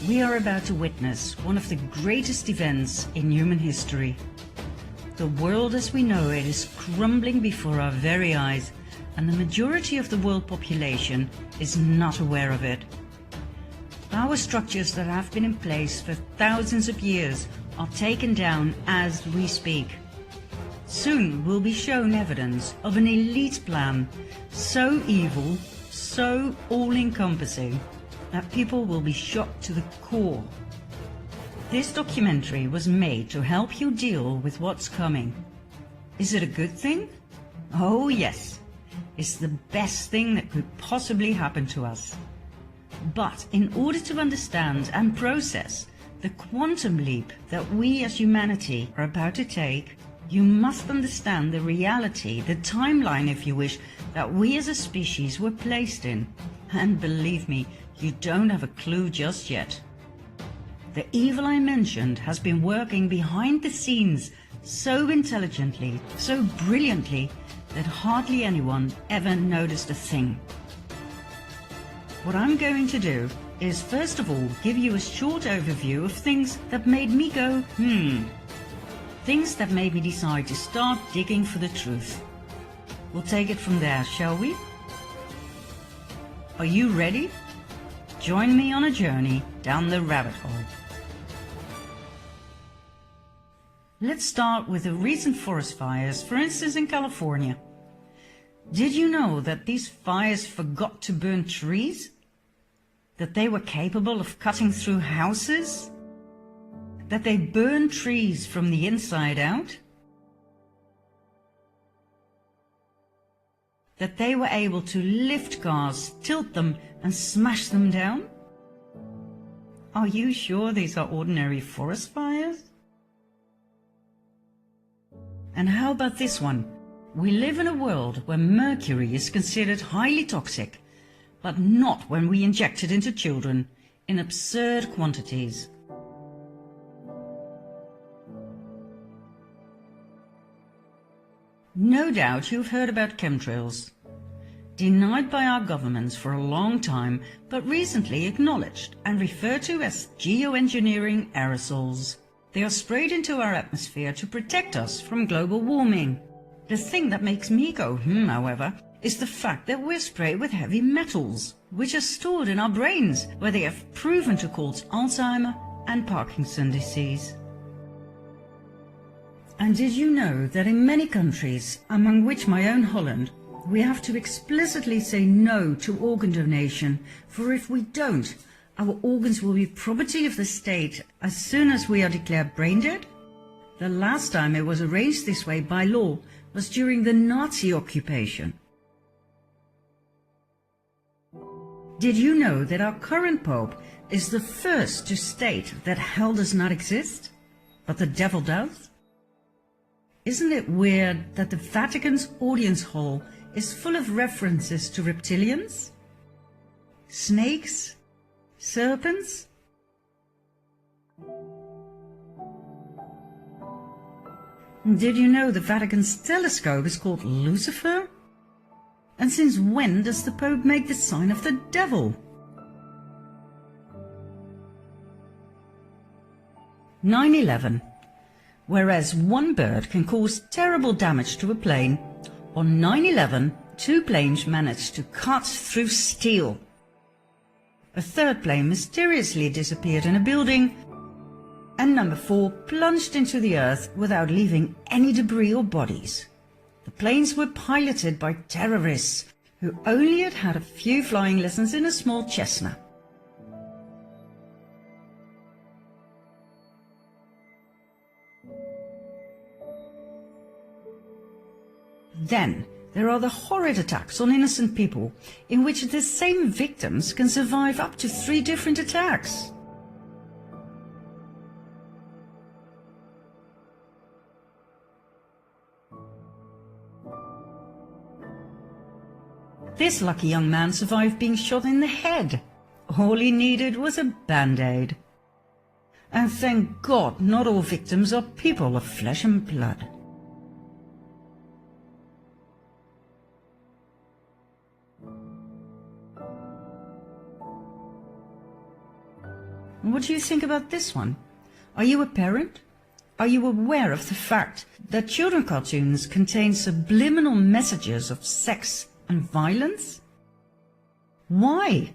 We are about to witness one of the greatest events in human history. The world as we know it is crumbling before our very eyes, and the majority of the world population is not aware of it. Power structures that have been in place for thousands of years are taken down as we speak. Soon we'll be shown evidence of an elite plan, so evil, so all-encompassing, that people will be shocked to the core. This documentary was made to help you deal with what's coming. Is it a good thing? Oh yes, it's the best thing that could possibly happen to us. But in order to understand and process the quantum leap that we as humanity are about to take, you must understand the reality, the timeline if you wish, that we as a species were placed in. And believe me, you don't have a clue just yet. The evil I mentioned has been working behind the scenes so intelligently, so brilliantly, that hardly anyone ever noticed a thing. What I'm going to do is first of all give you a short overview of things that made me go, things that made me decide to start digging for the truth. We'll take it from there, shall we? Are you ready? Join me on a journey down the rabbit hole. Let's start with the recent forest fires, for instance in California. Did you know that these fires forgot to burn trees? That they were capable of cutting through houses? That they burn trees from the inside out? That they were able to lift cars, tilt them and smash them down? Are you sure these are ordinary forest fires? And how about this one? We live in a world where mercury is considered highly toxic, but not when we inject it into children in absurd quantities. No doubt you've heard about chemtrails. Denied by our governments for a long time, but recently acknowledged and referred to as geoengineering aerosols. They are sprayed into our atmosphere to protect us from global warming. The thing that makes me go however, is the fact that we're sprayed with heavy metals, which are stored in our brains, where they have proven to cause Alzheimer and Parkinson's disease. And did you know that in many countries, among which my own Holland, we have to explicitly say no to organ donation, for if we don't, our organs will be property of the state as soon as we are declared brain dead? The last time it was arranged this way by law was during the Nazi occupation. Did you know that our current Pope is the first to state that hell does not exist, but the devil does? Isn't it weird that the Vatican's audience hall is full of references to reptilians, snakes, serpents? Did you know the Vatican's telescope is called Lucifer? And since when does the Pope make the sign of the devil? 9/11. Whereas one bird can cause terrible damage to a plane, on 9/11 two planes managed to cut through steel. A third plane mysteriously disappeared in a building, and number 4 plunged into the earth without leaving any debris or bodies. The planes were piloted by terrorists who only had had a few flying lessons in a small Cessna. Then there are the horrid attacks on innocent people, in which the same victims can survive up to 3 different attacks. This lucky young man survived being shot in the head. All he needed was a band-aid. And thank God not all victims are people of flesh and blood. What do you think about this one? Are you a parent? Are you aware of the fact that children cartoons contain subliminal messages of sex and violence? Why?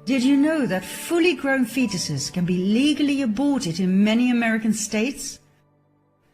Did you know that fully grown fetuses can be legally aborted in many American states?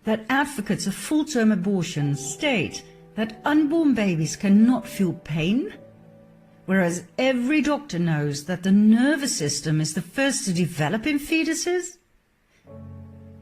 That advocates of full-term abortion state that unborn babies cannot feel pain? Whereas every doctor knows that the nervous system is the first to develop in fetuses?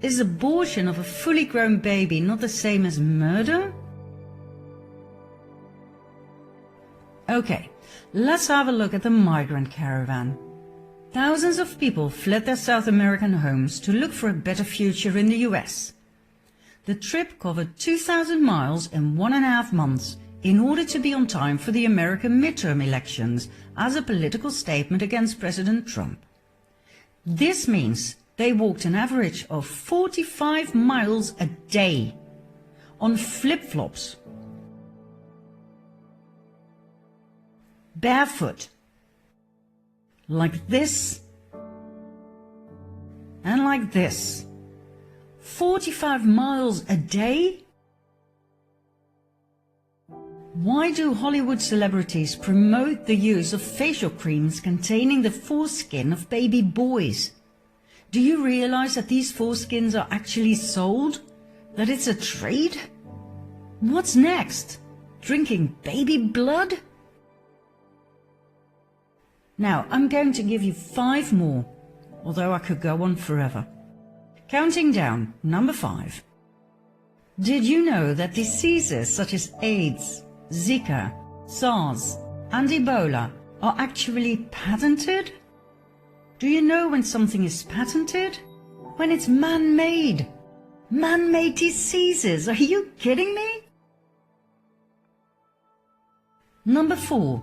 Is abortion of a fully grown baby not the same as murder? Okay, let's have a look at the migrant caravan. Thousands of people fled their South American homes to look for a better future in the US. The trip covered 2,000 miles in 1.5 months in order to be on time for the American midterm elections as a political statement against President Trump. This means they walked an average of 45 miles a day on flip-flops, barefoot, like this and like this. 45 miles a day? Why do Hollywood celebrities promote the use of facial creams containing the foreskin of baby boys? Do you realize that these foreskins are actually sold? That it's a trade? What's next? Drinking baby blood? Now, I'm going to give you 5 more, although I could go on forever. Counting down, number 5. Did you know that diseases such as AIDS, Zika, SARS, and Ebola are actually patented? Do you know when something is patented? When it's man-made. Man-made diseases, are you kidding me? Number 4.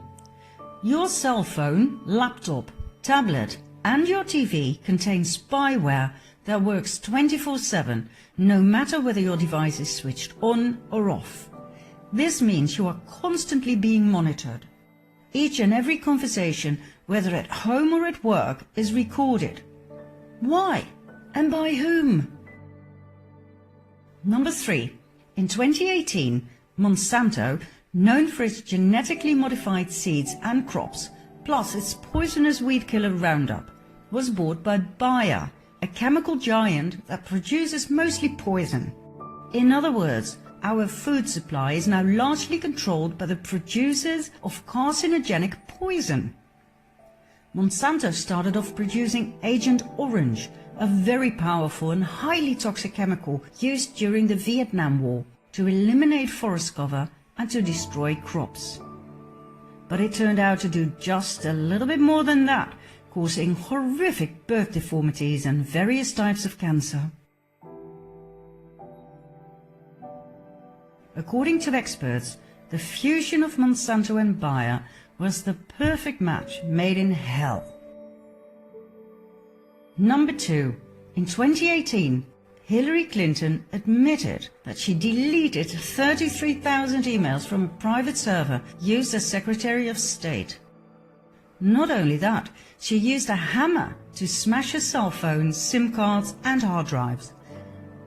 Your cell phone, laptop, tablet, and your TV contain spyware that works 24/7, no matter whether your device is switched on or off. This means you are constantly being monitored. Each and every conversation, whether at home or at work, is recorded. Why? And by whom? Number 3. In 2018, Monsanto, known for its genetically modified seeds and crops, plus its poisonous weed killer Roundup, was bought by Bayer, a chemical giant that produces mostly poison. In other words, our food supply is now largely controlled by the producers of carcinogenic poison. Monsanto started off producing Agent Orange, a very powerful and highly toxic chemical used during the Vietnam War to eliminate forest cover and to destroy crops. But it turned out to do just a little bit more than that, causing horrific birth deformities and various types of cancer. According to experts, the fusion of Monsanto and Bayer was the perfect match made in hell. Number 2. In 2018, Hillary Clinton admitted that she deleted 33,000 emails from a private server used as Secretary of State. Not only that, she used a hammer to smash her cell phones, SIM cards and hard drives.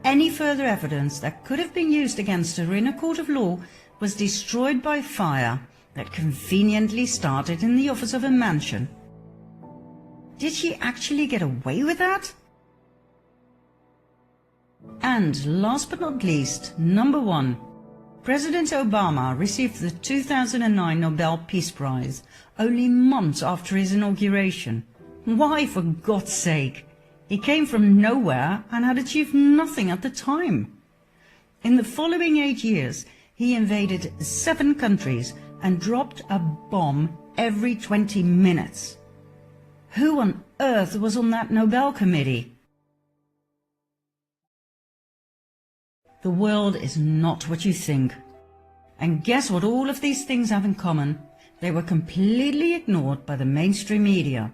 Any further evidence that could have been used against her in a court of law was destroyed by fire that conveniently started in the office of a mansion. Did she actually get away with that? And last but not least, number 1. President Obama received the 2009 Nobel Peace Prize only months after his inauguration. Why, for God's sake? He came from nowhere and had achieved nothing at the time. In the following 8 years, he invaded 7 countries and dropped a bomb every 20 minutes. Who on earth was on that Nobel committee? The world is not what you think. And guess what all of these things have in common? They were completely ignored by the mainstream media.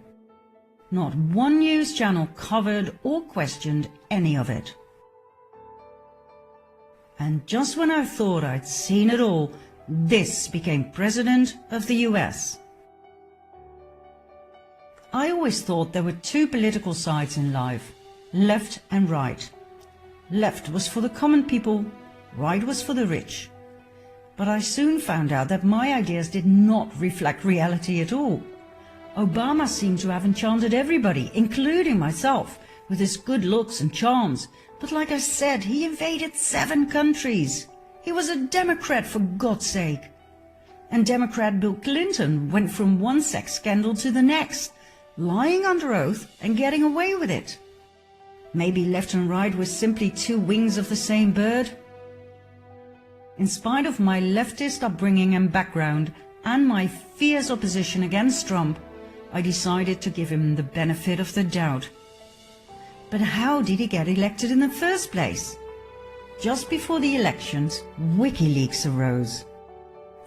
Not one news channel covered or questioned any of it. And just when I thought I'd seen it all, this became President of the US. I always thought there were two political sides in life, left and right. Left was for the common people, right was for the rich. But I soon found out that my ideas did not reflect reality at all. Obama seemed to have enchanted everybody, including myself, with his good looks and charms. But like I said, he invaded 7 countries. He was a Democrat, for God's sake. And Democrat Bill Clinton went from one sex scandal to the next, lying under oath and getting away with it. Maybe left and right were simply 2 wings of the same bird? In spite of my leftist upbringing and background and my fierce opposition against Trump, I decided to give him the benefit of the doubt. But how did he get elected in the first place? Just before the elections, WikiLeaks arose.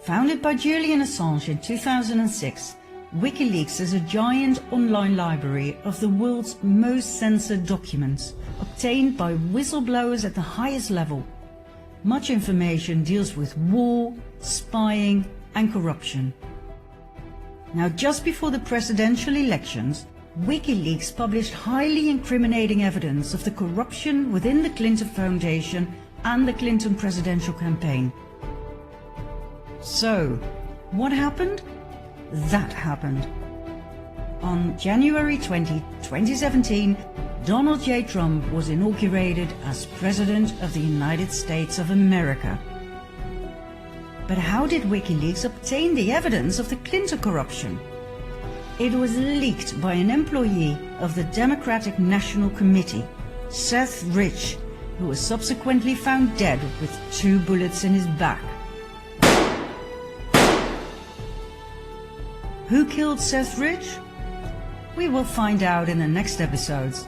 Founded by Julian Assange in 2006, WikiLeaks is a giant online library of the world's most censored documents, obtained by whistleblowers at the highest level. Much information deals with war, spying, and corruption. Now, just before the presidential elections, WikiLeaks published highly incriminating evidence of the corruption within the Clinton Foundation and the Clinton presidential campaign. So, what happened? That happened. On January 20, 2017, Donald J. Trump was inaugurated as President of the United States of America. But how did WikiLeaks obtain the evidence of the Clinton corruption? It was leaked by an employee of the Democratic National Committee, Seth Rich, who was subsequently found dead with 2 bullets in his back. Who killed Seth Rich? We will find out in the next episodes.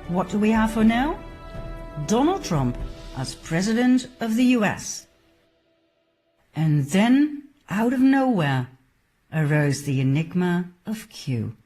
What do we have for now? Donald Trump as President of the US. And then, out of nowhere, arose the enigma of Q.